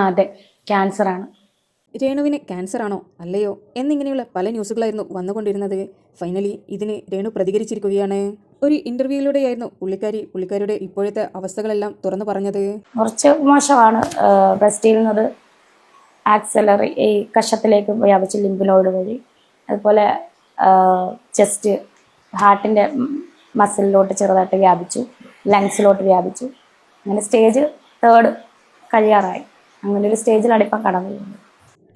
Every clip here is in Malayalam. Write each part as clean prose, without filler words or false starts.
അതെ, ക്യാൻസറാണ്. രേണുവിന് ക്യാൻസർ ആണോ അല്ലയോ എന്നിങ്ങനെയുള്ള പല ന്യൂസുകളായിരുന്നു വന്നുകൊണ്ടിരുന്നത്. ഫൈനലി ഇതിന് രേണു പ്രതികരിച്ചിരിക്കുകയാണ്. ഒരു ഇന്റർവ്യൂയിലൂടെയായിരുന്നു പുള്ളിക്കാരിയുടെ ഇപ്പോഴത്തെ അവസ്ഥകളെല്ലാം തുറന്നു പറഞ്ഞത്. കുറച്ച് മോശമാണ്. ബ്രസ്റ്റ് ചെയ്യുന്നത് ആക്സലറി ഈ കഷത്തിലേക്ക് വ്യാപിച്ചു, ലിംഫ് നോഡ് വഴി. അതുപോലെ ചെസ്റ്റ്, ഹാർട്ടിൻ്റെ മസിലിലോട്ട് ചെറുതായിട്ട് വ്യാപിച്ചു, ലങ്സിലോട്ട് വ്യാപിച്ചു. അങ്ങനെ സ്റ്റേജ് 3 കഴിയാറായി. അങ്ങനെ ഒരു സ്റ്റേജിലാണ് ഇപ്പം കടന്നു പോകുന്നത്.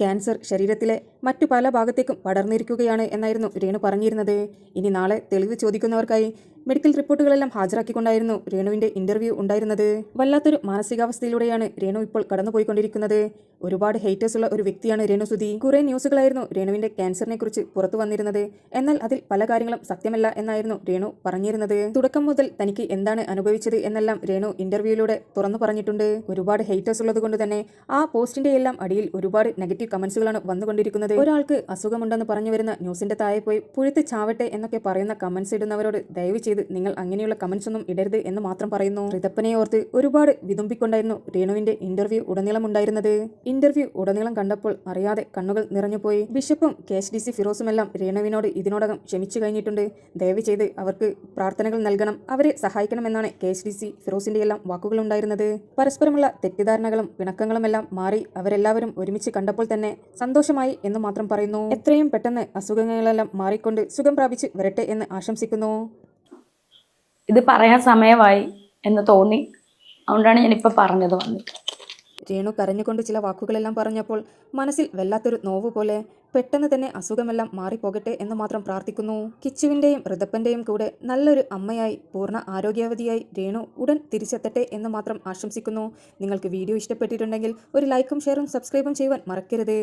ക്യാൻസർ ശരീരത്തിലെ മറ്റു പല ഭാഗത്തേക്കും പടർന്നിരിക്കുകയാണ് എന്നായിരുന്നു രേണു പറഞ്ഞിരുന്നത്. ഇനി നാളെ തെളിവ് ചോദിക്കുന്നവർക്കായി മെഡിക്കൽ റിപ്പോർട്ടുകളെല്ലാം ഹാജരാക്കിക്കൊണ്ടായിരുന്നു രേണുവിന്റെ ഇന്റർവ്യൂ ഉണ്ടായിരുന്നത്. വല്ലാത്തൊരു മാനസികാവസ്ഥയിലൂടെയാണ് രേണു ഇപ്പോൾ കടന്നുപോയിക്കൊണ്ടിരിക്കുന്നത്. ഒരുപാട് ഹേറ്റേഴ്സ് ഉള്ള ഒരു വ്യക്തിയാണ് രേണു സുധി. കുറെ ന്യൂസുകളായിരുന്നു രേണുവിന്റെ ക്യാൻസറിനെ കുറിച്ച് പുറത്തു വന്നിരുന്നത്. എന്നാൽ അതിൽ പല കാര്യങ്ങളും സത്യമല്ല എന്നായിരുന്നു രേണു പറഞ്ഞിരുന്നത്. തുടക്കം മുതൽ തനിക്ക് എന്താണ് അനുഭവിച്ചത് എന്നെല്ലാം രേണു ഇന്റർവ്യൂയിലൂടെ തുറന്നു പറഞ്ഞിട്ടുണ്ട്. ഒരുപാട് ഹേറ്റേഴ്സ് ഉള്ളത് കൊണ്ട് തന്നെ ആ പോസ്റ്റിന്റെ എല്ലാം അടിയിൽ ഒരുപാട് നെഗറ്റീവ് കമന്റ്സുകളാണ് വന്നുകൊണ്ടിരിക്കുന്നത്. ഒരാൾക്ക് അസുഖമുണ്ടെന്ന് പറഞ്ഞു വരുന്ന ന്യൂസിന്റെ താഴെ പോയി പുഴുത്ത് ചാവട്ടെ എന്നൊക്കെ പറയുന്ന കമന്റ്സ് ഇടുന്നവരോട് ദയവ് ചെയ്ത് നിങ്ങൾ അങ്ങനെയുള്ള കമന്റ്സ് ഒന്നും ഇടരുത് എന്ന് മാത്രം പറയുന്നു. റിതപ്പനെ ഓർത്ത് ഒരുപാട് വിതുമ്പിക്കൊണ്ടായിരുന്നു രേണുവിന്റെ ഇന്റർവ്യൂ ഉടനീളം ഉണ്ടായിരുന്നത്. ഇന്റർവ്യൂ ഉടനീളം കണ്ടപ്പോൾ അറിയാതെ കണ്ണുകൾ നിറഞ്ഞുപോയി. ബിഷപ്പും KHDC ഫിറോസുമെല്ലാം രേണുവിനോട് ഇതിനോടകം ക്ഷമിച്ചു കഴിഞ്ഞിട്ടുണ്ട്. ദയവ് ചെയ്ത് അവർക്ക് പ്രാർത്ഥനകൾ നൽകണം, അവരെ സഹായിക്കണമെന്നാണ് KHDC ഫിറോസിന്റെ എല്ലാം വാക്കുകളുണ്ടായിരുന്നത്. പരസ്പരമുള്ള തെറ്റിദ്ധാരണകളും പിണക്കങ്ങളും എല്ലാം മാറി അവരെല്ലാവരും ഒരുമിച്ച് കണ്ടപ്പോൾ തന്നെ സന്തോഷമായി എന്ന് മാത്രം പറയുന്നു. എത്രയും പെട്ടെന്ന് അസുഖങ്ങളെല്ലാം മാറിക്കൊണ്ട് സുഖം പ്രാപിച്ച് വരട്ടെ എന്ന് ആശംസിക്കുന്നു. ഇത് പറയാൻ സമയമായി എന്ന് തോന്നി, അതുകൊണ്ടാണ് ഞാനിപ്പോൾ പറഞ്ഞത് വന്നിട്ട്. രേണു കരഞ്ഞുകൊണ്ട് ചില വാക്കുകളെല്ലാം പറഞ്ഞപ്പോൾ മനസ്സിൽ വല്ലാത്തൊരു നോവ് പോലെ. പെട്ടെന്ന് തന്നെ അസുഖമെല്ലാം മാറിപ്പോകട്ടെ എന്ന് മാത്രം പ്രാർത്ഥിക്കുന്നു. കിച്ചുവിൻ്റെയും ഋതപ്പൻ്റെയും കൂടെ നല്ലൊരു അമ്മയായി പൂർണ്ണ ആരോഗ്യവതിയായി രേണു ഉടൻ തിരിച്ചെത്തട്ടെ എന്ന് മാത്രം ആശംസിക്കുന്നു. നിങ്ങൾക്ക് വീഡിയോ ഇഷ്ടപ്പെട്ടിട്ടുണ്ടെങ്കിൽ ഒരു ലൈക്കും ഷെയറും സബ്സ്ക്രൈബും ചെയ്യുവാൻ മറക്കരുത്.